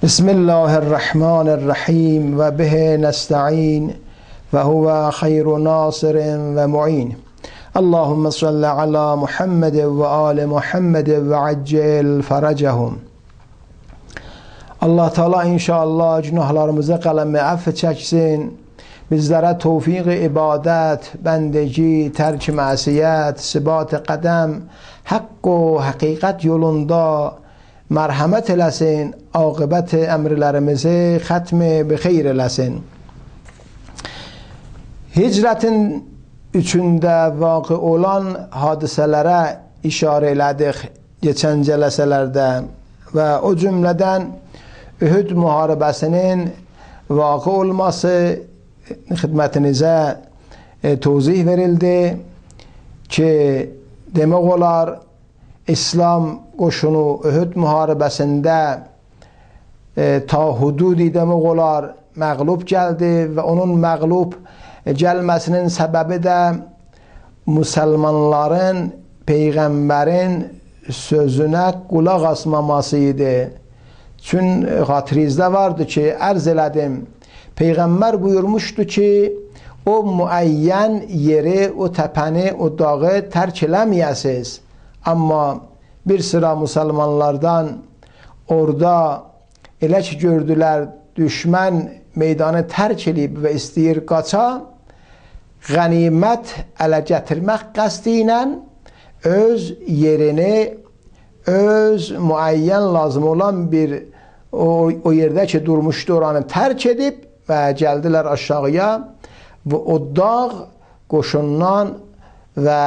بسم الله الرحمن الرحیم و به نستعین و هو خیر ناصر و معین. اللهم صل علی محمد و آل محمد و عجل فرجهم. Allah Teala inşallah günahlarımızı kaleme affı çeksin. Bizlere tevfik ibadet, bendeci, terk masiyet, sıbat kadem, hak و hakikat yolunda merhamet eləsin, akıbet emrlerimizi xatmi bi xeyr eləsin. Hicretin üçündə vaqi olan hadiselere işare elədik geçen cələsələrdə ve o cümleden Uhud muharebesinin vaqi olması xidmətinizə tozih verildi ki, demək olar İslam qoşunu Uhud müharibəsində ta hududi demək olar məğlub gəldi və onun məğlub gəlməsinin səbəbi də müsəlmanların Peyğəmbərin sözünə qulaq asmaması idi. Çünki xatirinizdə vardı ki, ərz elədim, Peyğəmbər buyurmuşdu ki, o müəyyən yeri, o təpəni, o dağı tərk eləməyəsiz. Amma bir sıra müsəlmanlardan orada elə ki gördülər, düşmən meydanı tərk edib və istəyir qaça, qənimət ələ gətirmək qəsdi ilə öz yerini, öz müəyyən lazım olan bir o yerdə ki durmuşdu oranı tərk edib və gəldilər aşağıya və o dağ qoşundan və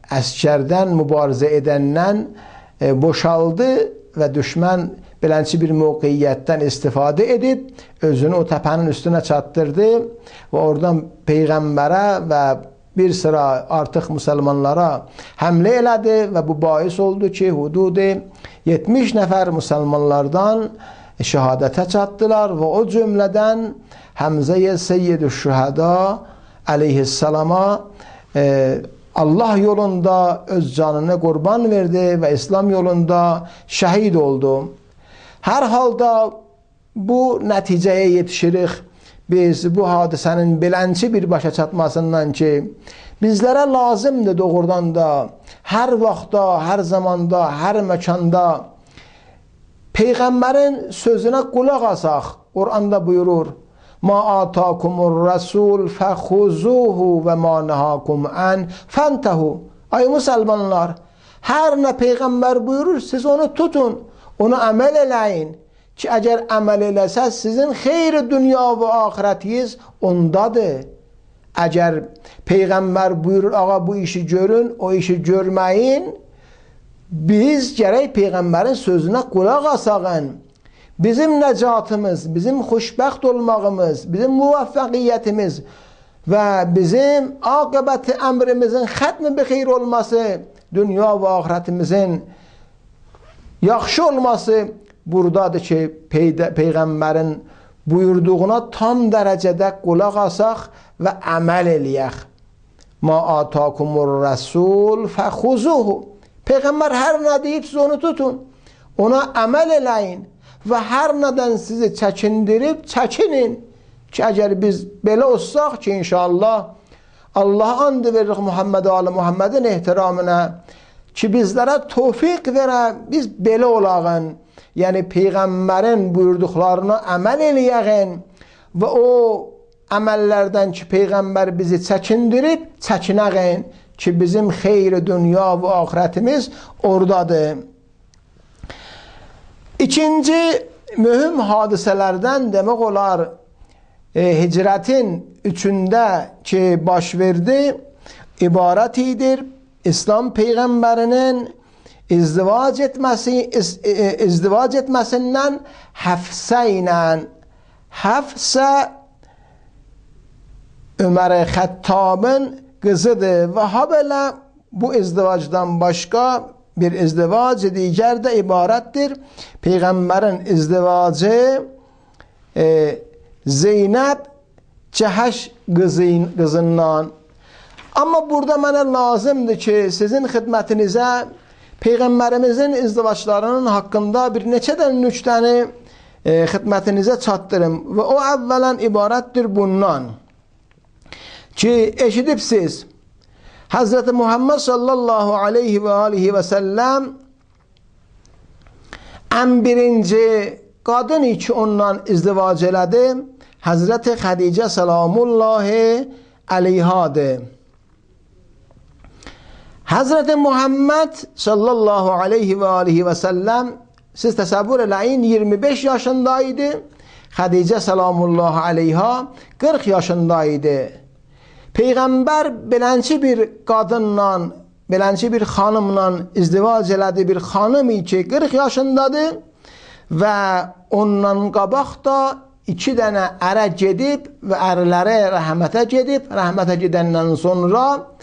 əskərdən, mübarizə edəndən boşaldı və düşmən belənçi bir mövqeyyətdən istifadə edib özünü o təpənin üstünə çatdırdı və oradan Peyğəmbərə və bir sıra artıq müsəlmanlara həmlə elədi və bu bahis oldu ki, hududi 70 nəfər müsəlmanlardan şəhadətə çatdılar və o cümlədən Həmzə-i Seyyid-ü-Şühəda əleyhissalama Allah yolunda öz canını qurban verdi və İslam yolunda şəhid oldu. Hər halda bu nəticəyə yetişirik biz bu hadisənin belənçi bir başa çatmasından ki, bizlərə lazımdır doğrudan da hər vaxtda, hər zamanda, hər məkanda Peyğəmbərin sözünə qulaq asaq. Qur'anda buyurur, Ma atakumur rasul fəxuzuhu və ma nəhakum ən fəntehu. Ay müsəlmanlar, hər nə Peyğəmbər buyurur, siz onu tutun, onu əməl eləyin ki, əgər əməl eləsəz, sizin xeyri dünya və axirətiniz ondadır. Əgər Peyğəmbər buyurur, ağa bu işi görün, o işi görməyin, biz gərək Peyğəmbərin sözünə qulaq asağın. Bizim nəcatımız, bizim xoşbəxt olmağımız, bizim müvəffəqiyyətimiz və bizim aqibəti əmrimizin xətmi bi xeyr olması, dünya və axirətimizin yaxşı olması buradadır ki, Peyğəmbərin buyurduğuna tam dərəcədə qulaq asaq və əməl eləyək. Ma atakumur rasul fəxuzuhu. Peyğəmbər hər nə deyib, siz onu tutun, ona əməl eləyin. Və hər nədən sizi çəkindirib, çəkinin ki, əgər biz belə olsaq ki, inşallah Allah and veririk Muhammed Ali Muhammedin ehtiramına ki, bizlərə tövfiq verə, biz belə olağın, yəni Peyğəmbərin buyurduqlarına əməl eləyəğin və o əməllərdən ki, Peyğəmbər bizi çəkindirib, çəkinəğin ki, bizim xeyri dünya və axirətimiz oradadır. İkinci mühüm hadisələrdən demək olar hicrətin üçündə ki baş verdi ibarət idir. İslam Peyğəmbərinin izdivac etməsindən Həfsə ilə, Həfsə Ömər Xəttabın qızıdır və habelə bu izdivacdan başqa bir izdivac digər də ibarətdir. Peyğəmbərin izdivacı Zeynəb Cəhəş qızından. Amma burada mənə lazımdır ki, sizin xidmətinizə Peyğəmbərimizin izdivaclarının haqqında bir neçə də nüktəni xidmətinizə çatdırım. Və o əvvələn ibarətdir bundan ki, eşidibsiz, Hazreti Muhammed sallallahu aleyhi və alihi və səlləm ən birinci qadın ki ondan izdivac elədi, Hazreti Xədicə salamullahi aleyhadır. Hazreti Muhammed sallallahu aleyhi və alihi və səlləm, siz təsəvvür eləyin, 25 yaşındaydı, Xədicə salamullahi aleyha 40 yaşındaydı. Peyğəmbər belənçi bir qadınla, belənçi bir xanımla izdivac elədi, bir xanım ki 40 yaşındadır və ondan qabaq da 2 dənə ərə gedib və ərlərə rəhmətə gedib, rəhmətə gedəndən sonra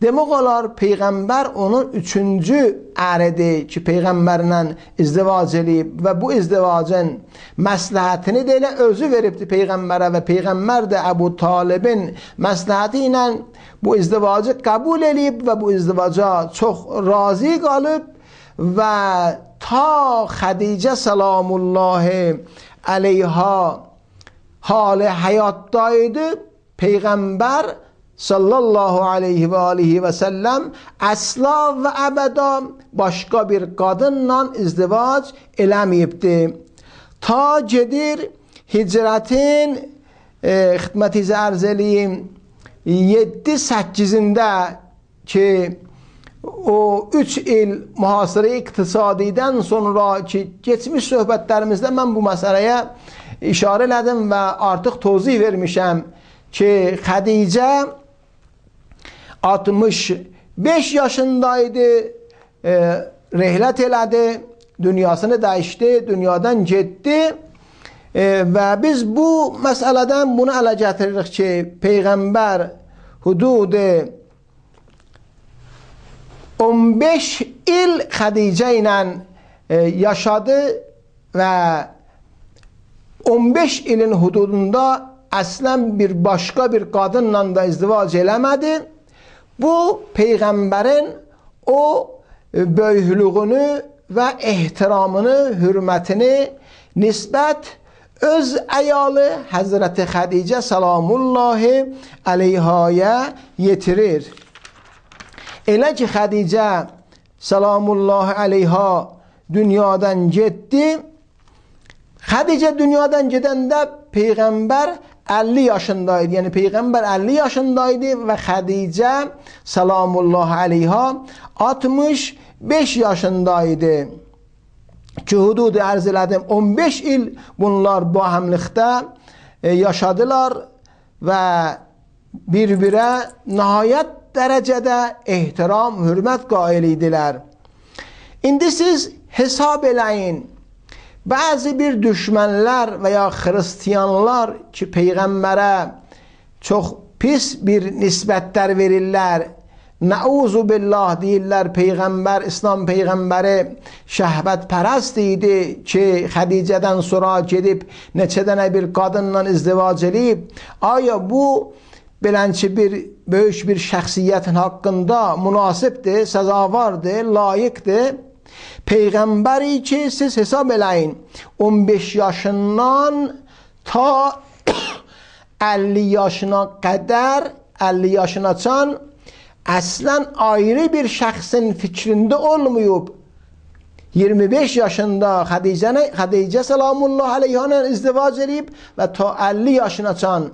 demək olar Peyğəmbər onun 3-cü əridir ki, Peyğəmbərlə izdivac eləyib və bu izdivacın məsləhətini də elə özü veribdir Peyğəmbərə və Peyğəmbər də Əbu Talibin məsləhəti ilə bu izdivacı qəbul eləyib və bu izdivaca çox razı qalıb və ta Xədicə salamullahi aleyha hali həyatdaydı, Peyğəmbər sallallahu aleyhi və alihi və səlləm əsla və əbəda başqa bir qadınla izdivac eləməyibdir. Ta gedir hicrətin xidmətinizə ərz eləyim 7-8-də ki o 3 il mühasirə iqtisadidən sonra ki geçmiş söhbətlərimizdə mən bu məsələyə işarə elədim və artıq tozih vermişəm ki Xədicə 65 yaşındaydı, rehlət elədi, dünyasını dəyişdi, dünyadan getdi və biz bu məsələdən bunu ələ gətiririk ki, Peyğəmbər hududu 15 il Xədicə ilə yaşadı və 15 ilin hududunda əslən bir başqa bir qadınla da izdivac eləmədi. Bu Peyğəmbərin o böyüklüğünü və ehtiramını, hürmətini nisbət öz əyalı Həzrəti Xədicə salamullahi aleyhaya yetirir. Elə ki Xədicə salamullahi aleyha dünyadan getdi. Xədicə dünyadan gedəndə Peyğəmbər 50 yaşındaydı. Yəni Peyğəmbər 50 yaşındaydı və Xədicə salamullahi aleyha 65 yaşındaydı. Ki hududu ərz elədim 15 il bunlar bu həmlikdə yaşadılar və bir-birə nəhayət dərəcədə ehtiram, hürmət qail idilər. İndi siz hesab eləyin. Bəzi bir düşmənlər və ya xristiyanlar ki, Peyğəmbərə çox pis bir nisbətlər verirlər, nəuzu billah deyirlər, Peyğəmbər, İslam Peyğəmbəri şəhvət pərəst idi ki, Xədicədən sonra gedib neçə dənə bir qadınla izdivac edib. Aya bu belənçi bir böyük bir şəxsiyyətin haqqında münasibdir, səzavardır, layiqdir. Peyğəmbəri ki siz hesab eləyin 15 yaşından ta 50 yaşına qədər 50 yaşına çan əslən ayrı bir şəxsin fikrində olmayıb. 25 yaşında Xədicə salamullahi aleyha izdivac edib və ta 50 yaşına çan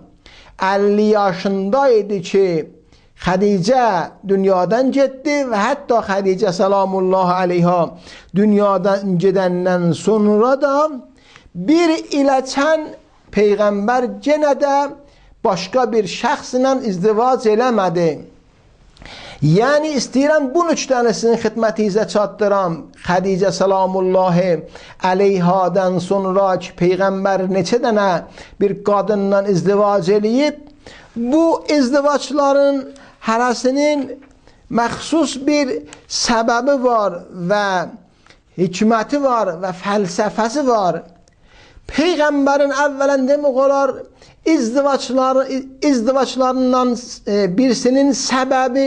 50 yaşındaydı ki Xədicə dünyadan getdi və hətta Xədicə salamullahi aleyha dünyadan gedəndən sonra da bir ilə çən Peyğəmbər yenə də başqa bir şəxslə izdivac eləmədi. Yəni istəyirəm bu nüqtənin xidmətinizə çatdıram. Xədicə salamullahi aleyhadan sonra ki Peyğəmbər neçə dənə bir qadınla izdivac eləyib, bu izdivacların hərəsinin məxsus bir səbəbi var və hikməti var və fəlsəfəsi var. Peyğəmbərin əvvələn demək olar izdivaclarından birisinin səbəbi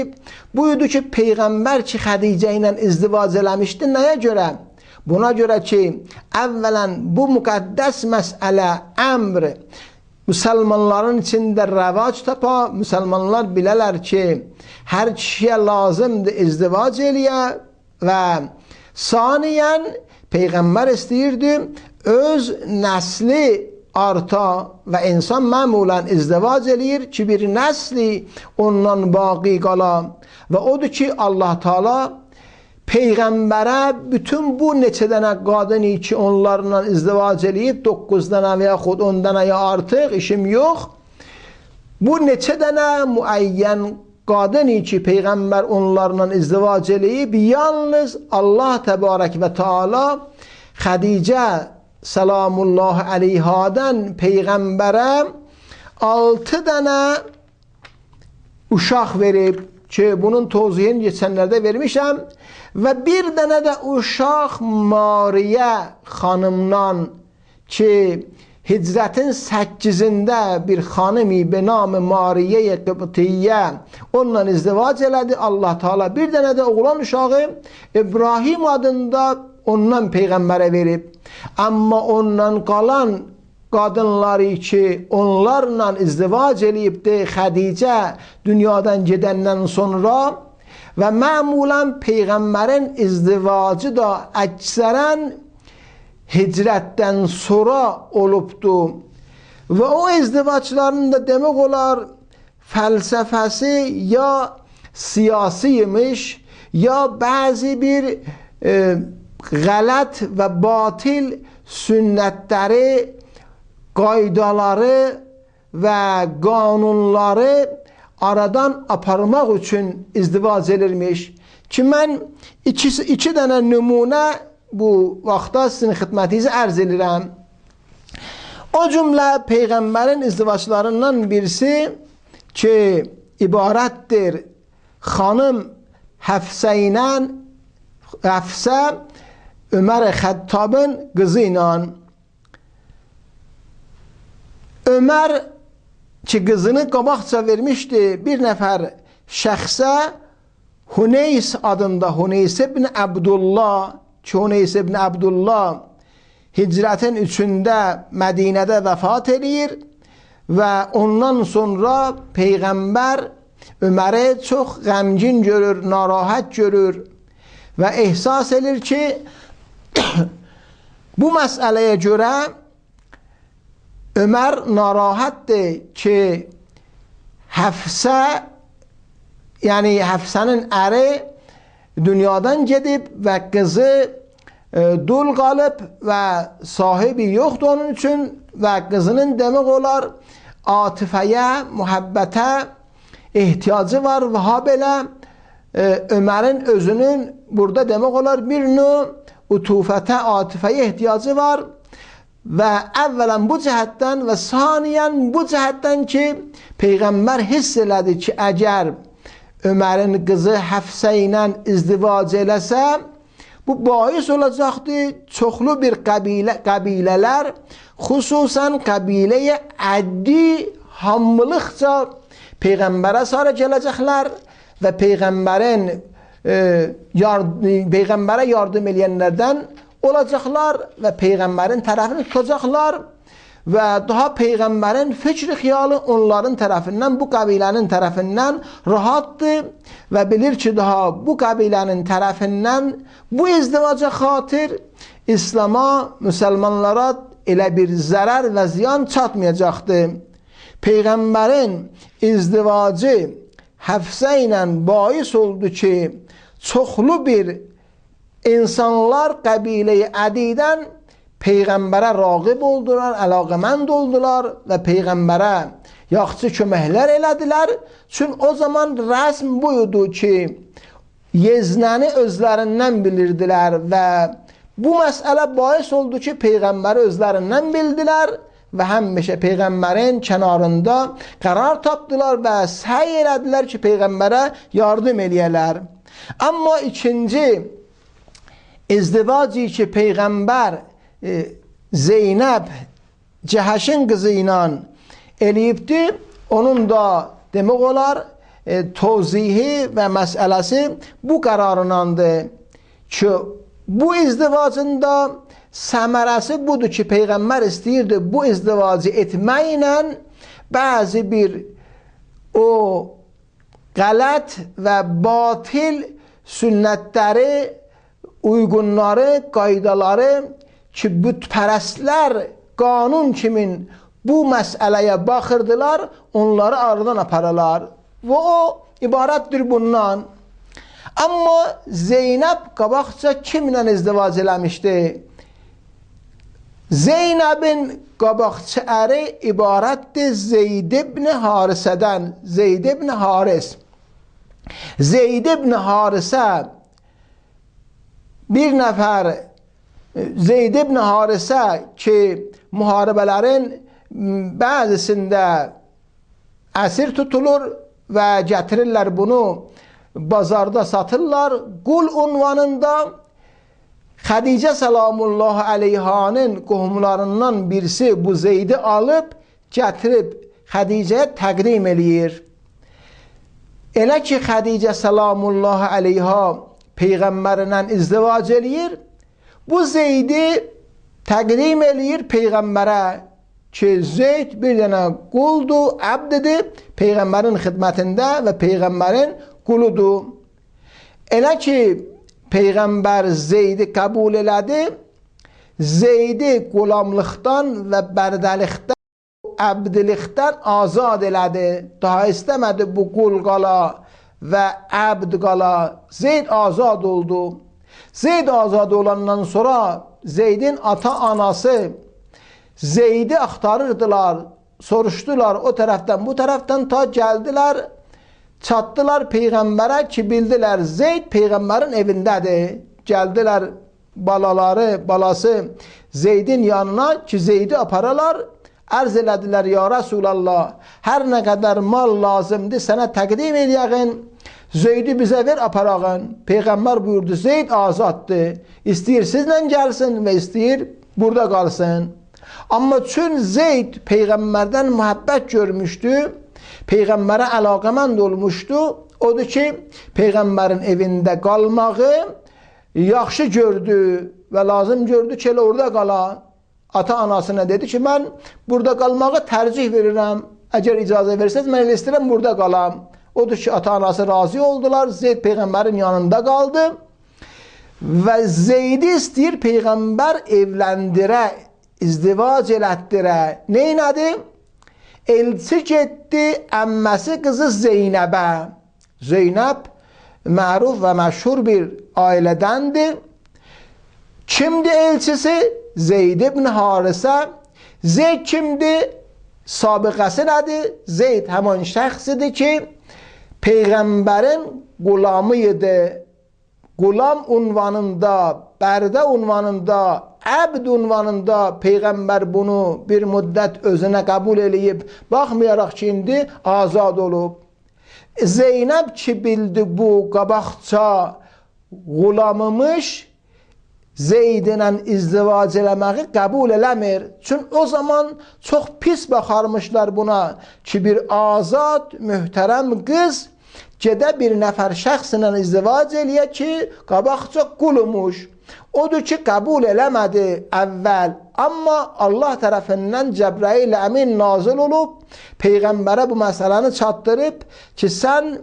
buydu ki, Peyğəmbər ki Xədicə ilə izdivac eləmişdi. Nəyə görə? Buna görə ki, əvvələn bu müqəddəs məsələ, əmr müsəlmanların içində rəvac tapa, müsəlmanlar bilələr ki, hər kişiyə lazımdır izdivac eləyə və saniyən Peyğəmbər istəyirdi öz nəsli arta və insan məmulən izdivac eləyir ki, bir nəsli ondan baqi qala və odur ki, Allah Taala Peyğəmbərə bütün bu neçə dənə qadını ki, onlarla izdivac eləyib, 9 dənə və yaxud 10 dənə ya artıq, işim yox. Bu neçə dənə müəyyən qadını ki, Peyğəmbər onlarla izdivac eləyib, yalnız Allah təbarək və Teala Xədicə salamullahi əleyhadən Peyğəmbərə 6 dənə uşaq verib ki, bunun tozihini geçənlərdə vermişəm. Və bir dənə də uşaq Mariyə xanımdan ki, hicrətin 8-də bir xanımi be namı Mariyə Qibtiyyə onunla izdivac elədi. Allah Teala bir dənə də oğlan uşağı İbrahim adında ondan Peyğəmbərə verib. Amma ondan qalan qadınları ki, onlarla izdivac eləyibdi Xədicə dünyadan gedəndən sonra və məmulən Peyğəmbərin izdivacı da əksərən hicrətdən sonra olubdu. Və o izdivacların da demək olar fəlsəfəsi ya siyasi imiş, ya bəzi bir qələt və batil sünnətləri, qaydaları və qanunları aradan aparmaq üçün izdivac edilmiş ki, mən iki dənə nümunə bu vaxtda sizin xidmətinizə ərz edirəm. O cümlə Peyğəmbərin izdivaclarından birisi ki, ibarətdir xanım Həfsə ilə, Həfsə Ömər Xəttabın qızı ilə. Ömər ki, qızını qabaqca vermişdi bir nəfər şəxsə, Huneys adında, Huneys ibn Abdullah ki, Huneys ibn Abdullah hicrətin 3-də Mədinədə vəfat edir və ondan sonra Peyğəmbər Öməri çox qəmgin görür, narahat görür və ehsas edir ki, bu məsələyə görə Ömər narahatdır ki, Həfsə, yəni Həfsənin əri dünyadan gedib və qızı dul qalıb və sahibi yoxdur onun üçün və qızının demək olar atifəyə, mühəbbətə ehtiyacı var və ha belə Ömərin özünün burada demək olar bir növ utufətə, atifəyə ehtiyacı var. Və əvvələn bu cəhətdən və saniyən bu cəhətdən ki, Peyğəmbər hiss elədi ki, əgər Ömərin qızı Həfsə ilə izdivac eləsə, bu bais olacaqdır çoxlu bir qəbilələr, xüsusən qəbiləyə əddi hamılıqca Peyğəmbərə sarı gələcəklər və Peyğəmbərə yardım eləyənlərdən olacaqlar və Peyğəmbərin tərəfini tutacaqlar və daha Peyğəmbərin fikri xiyalı onların tərəfindən, bu qəbilənin tərəfindən rahatdır və bilir ki, daha bu qəbilənin tərəfindən bu izdivaca xatir İslama, müsəlmanlara elə bir zərər və ziyan çatmayacaqdır. Peyğəmbərin izdivacı Həfsə ilə bais oldu ki, çoxlu bir İnsanlar qəbilə-i ədidən Peyğəmbərə rağib oldular, əlaqəmənd oldular və Peyğəmbərə yaxşı köməklər elədilər. Çünki o zaman rəsm buydu ki, yeznəni özlərindən bilirdilər və bu məsələ bais oldu ki, Peyğəmbəri özlərindən bildilər və həmişə Peyğəmbərin kənarında qərar tapdılar və səy elədilər ki, Peyğəmbərə yardım eləyələr. Amma ikinci izdivacı ki, Peyğəmbər Zeynəb Cəhəşin qızı ilə eləyibdi, onun da demək olar tozihi və məsələsi bu qərarındandır ki, bu izdivacında səmərəsi budur ki, Peyğəmbər istəyirdi bu izdivacı etməklə bəzi bir o qələt və batil sünnətləri, uyğunları, qaydaları ki, bütpərəstlər qanun kimin bu məsələyə baxırdılar, onları aradan aparırlar. Və o ibarətdir bundan. Amma Zeynəb qabaqca kimlə izdivac eləmişdi? Zeynəbin qabaqçı əri ibarətdir Zeyd ibn Harisədən. Zeyd ibn Haris. Zeyd ibn Harisə bir nəfər Zeyd ibn Harisə ki, müharibələrin bəzisində əsir tutulur və gətirirlər bunu, bazarda satırlar. Qul unvanında Xədicə salamullah əleyhanın qohumlarından birisi bu Zeydi alıb, gətirib Xədicəyə təqdim eləyir. Elə ki, Xədicə salamullah əleyha Peyğəmbərindən izdivac eləyir, bu Zeydi təqdim eləyir Peyğəmbərə ki, Zeyd bir dənə quldur, əbdidir, Peyğəmbərin xidmətində və Peyğəmbərin quludur. Elə ki, Peyğəmbər Zeydi qəbul elədi, Zeydi qulamlıqdan və bərdəlikdən, əbdilikdən azad elədi. Daha istəmədi bu qul qala və əbd qala. Zeyd azad oldu. Zeyd azad olandan sonra Zeydin ata-anası Zeydi axtarırdılar, soruşdular o tərəfdən, bu tərəfdən, ta gəldilər, çatdılar Peyğəmbərə ki, bildilər Zeyd Peyğəmbərin evindədir. Gəldilər balası Zeydin yanına ki, Zeydi aparalar, ərz elədilər, ya Rasulallah, hər nə qədər mal lazımdır sənə təqdim eləyəğin, Zeydi bizə ver aparağın. Peyğəmbər buyurdu, Zeyd azaddır, istəyir sizlə gəlsin və istəyir burada qalsın. Amma çün Zeyd Peyğəmbərdən mühəbbət görmüşdü, Peyğəmbərə əlaqəmənd olmuşdu, odur ki, Peyğəmbərin evində qalmağı yaxşı gördü və lazım gördü ki, elə orada qala. Ata-anasına dedi ki, mən burada qalmağı tərcih verirəm, əgər icazə versəz, mən elə istəyirəm burada qalam. Odur ki, ata-anası razı oldular, Zeyd Peyğəmbərin yanında qaldı və Zeydi istəyir Peyğəmbər evləndirə, izdivac elətdirə. Neynədi? Elçi getdi əmməsi qızı Zeynəbə. Zeynəb məruf və məşhur bir ailədəndir. Kimdir elçisi? Zeyd ibn Harisə. Zeyd kimdir? Sabiqəsi nədir? Zeyd həman şəxsidir ki, Peyğəmbərin qulamı idi. Qulam unvanında, bərdə unvanında, əbd unvanında Peyğəmbər bunu bir müddət özünə qəbul eləyib, baxmayaraq ki, indi azad olub. Zeynəb ki, bildi bu qabaqca qulamımış, Zeydinlə izdivac eləməyi qəbul eləmir. Çünki o zaman çox pis baxarmışlar buna ki, bir azad, möhtərəm qız gedə bir nəfər şəxslə izdivac eləyə ki, qabaqca qulumuş. Odur ki, qəbul eləmədi əvvəl. Amma Allah tərəfindən Cəbrail əmin nazil olub, Peyğəmbərə bu məsələni çatdırıb ki, sən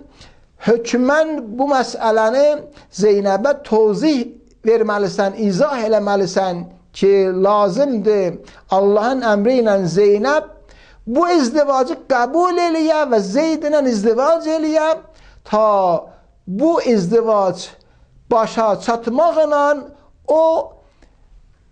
hökmən bu məsələni Zeynəbə tozih verməlisən, izah eləməlisən ki, lazımdır Allahın əmri ilə Zeynəb bu izdivacı qəbul eləyə və Zeydlə izdivac eləyə, ta bu izdivac başa çatmaqla o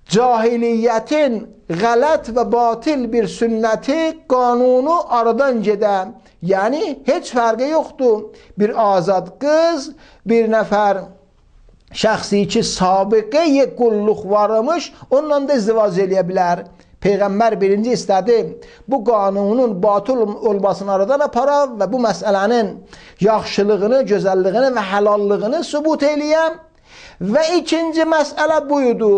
cahiliyyətin qələt və batil bir sünnəti, qanunu aradan gedə. Yəni, heç fərqi yoxdur. Bir azad qız, bir nəfər şəxsi ki, sabiqə qulluq varmış, onunla da izdivac eləyə bilər. Peyğəmbər birinci istədi, bu qanunun batıl olmasını aradan apara və bu məsələnin yaxşılığını, gözəlliyini və həlallığını sübut eləyə. Və ikinci məsələ buydu.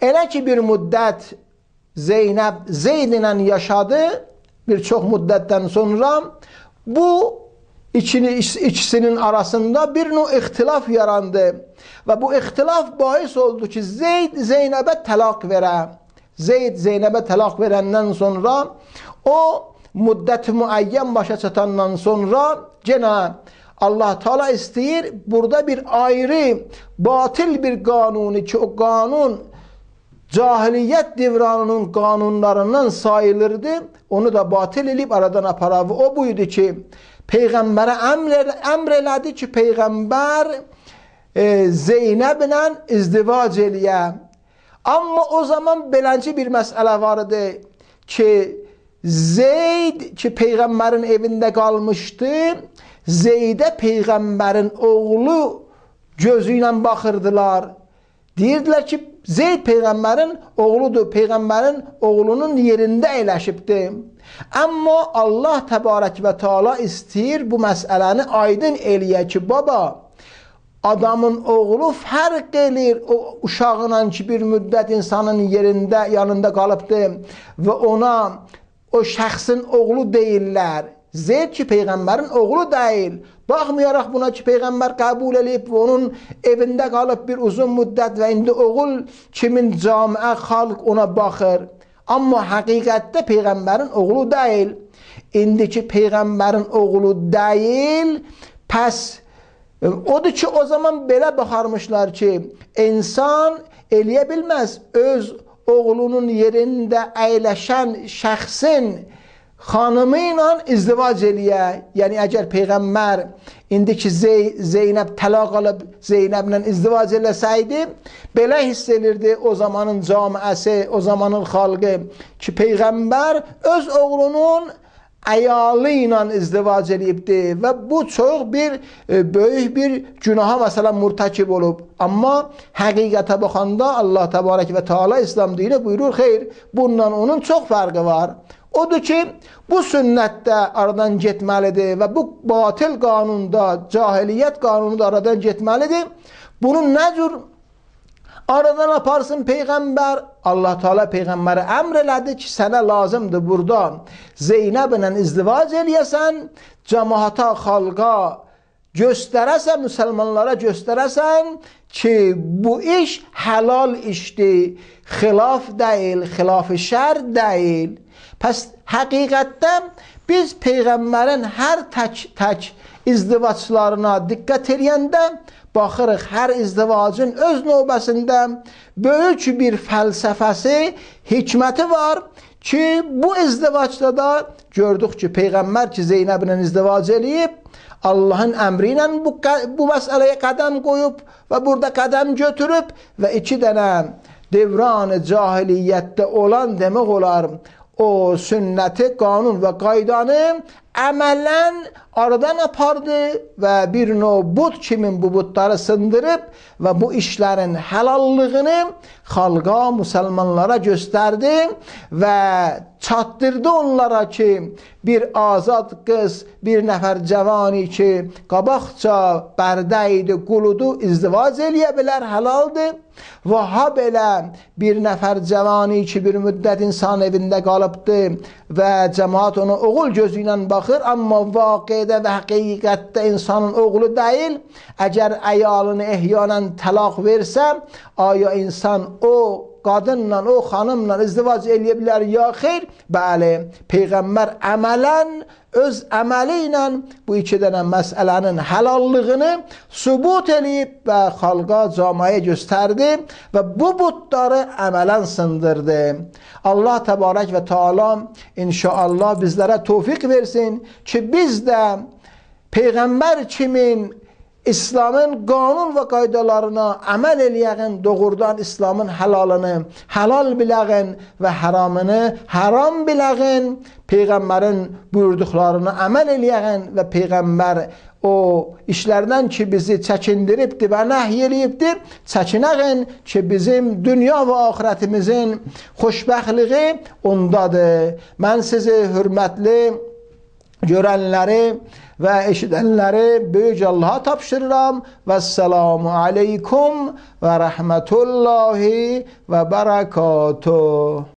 Elə ki, bir müddət Zeynəb Zeyd ilə yaşadı, bir çox müddətdən sonra bu ikisinin arasında bir növ ixtilaf yarandı. Və bu ixtilaf bahis oldu ki, Zeyd Zeynəbə təlaq verə. Zeyd Zeynəbə təlaq verəndən sonra o müddət müəyyən başa çatandan sonra genə Allah Teala istəyir burada bir ayrı batil bir qanunu ki, o qanun cahiliyyət devranının qanunlarından sayılırdı. Onu da batil edib aradan aparavı. O buydu ki, Peyğəmbərə əmr elədi ki, Peyğəmbər Zeynəblə izdivac eləyə. Amma o zaman beləncə bir məsələ vardı ki, Zeyd ki, Peyğəmbərin evində qalmışdı, Zeydə Peyğəmbərin oğlu gözü ilə baxırdılar. Deyirdilər ki, Zeyd Peyğəmbərin oğludur, Peyğəmbərin oğlunun yerində əyləşibdir. Amma Allah Təbarək və Teala istəyir bu məsələni aydın eləyə ki, baba, adamın oğlu fərq edir o uşağıyla ki, bir müddət insanın yerində, yanında qalıbdır və ona o şəxsin oğlu deyirlər. Zeyd ki, Peyğəmbərin oğlu deyil. Baxmayaraq buna ki, Peyğəmbər qəbul edib və onun evində qalıb bir uzun müddət və indi oğul kimin camiə, xalq ona baxır. Amma həqiqətdə Peyğəmbərin oğlu deyil. İndiki Peyğəmbərin oğlu deyil. Pəs odur ki, o zaman belə baxarmışlar ki, insan eləyə bilməz öz oğlunun yerində əyləşən şəxsin xanımı ilə izdivac eləyə. Yəni, əgər Peyğəmbər indiki Zeynəb təlaq alıb Zeynəblə izdivac eləsəydi, belə hiss edirdi o zamanın camiəsi, o zamanın xalqı ki, Peyğəmbər öz oğlunun əyalı ilə izdivac eləyibdir və bu çox bir böyük bir günaha məsələn mürtəkib olub. Amma həqiqətə baxanda Allah Təbarək və Teala İslam dini buyurur, xeyr, bundan onun çox fərqi var. Odur ki, bu sünnətdə aradan getməlidir və bu batil qanunda, cahiliyyət qanunu da aradan getməlidir. Bunu nə cür aradan aparsın Peyğəmbər? Allah Teala Peyğəmbərə əmr elədi ki, sənə lazımdır burada Zeynəblə izdivac eləyəsən, cəmaata, xalqa göstərəsən, müsəlmanlara göstərəsən ki, bu iş həlal işdir, xilaf deyil, xilaf-ı şər deyil. Pəs həqiqətdə biz Peyğəmbərin hər tək izdivaclarına diqqət eləyəndə baxırıq, hər izdivacın öz növbəsində böyük bir fəlsəfəsi, hikməti var ki, bu izdivacda da gördük ki, Peyğəmbər ki, Zeynəblə izdivac eləyib, Allahın əmri ilə bu məsələyə qədəm qoyub və burada qədəm götürüb və 2 dənə devran-ı cahiliyyətdə olan demək olar, o sünnəti, qanun və qaydanı əmələn aradan apardı və bir növ bud kimin bu budları sındırıb və bu işlərin həlallığını xalqa, müsəlmanlara göstərdi və çatdırdı onlara ki, bir azad qız, bir nəfər cavani ki, qabaqca bərdə idi, quludu, izdivac eləyə bilər, həlaldır. Və ha belə bir nəfər cavani ki, bir müddət insan evində qalıbdı və cəmaat ona oğul gözü ilə baxır, amma vaqiədə və həqiqətdə insanın oğlu deyil. Əgər əyalını ehyanən təlaq versə, aya insan o qadınla, o xanımla izdivac eləyə bilər ya xeyr? Bəli, Peyğəmbər əmələn, öz əməli ilə bu 2 dənə məsələnin həlallığını sübut eləyib və xalqa, camiyə göstərdi və bu budları əmələn sındırdı. Allah Təbarək və Teala inşallah bizlərə tövfiq versin ki, biz də Peyğəmbər kimin İslamın qanun və qaydalarına əməl eləyəğin, doğrudan İslamın həlalını həlal biləğin və haramını haram biləğin, Peyğəmbərin buyurduqlarına əməl eləyəğin və Peyğəmbər o işlərdən ki, bizi çəkindiribdir və nəhy eləyibdir, çəkinəğin ki, bizim dünya və axirətimizin xoşbəxtliyi ondadır. Mən sizi hörmətli görənləri və eşidənləri böyük Allaha tapşırıram. Vəssalamu aleykum və rəhmətullahi və bərəkatuhu.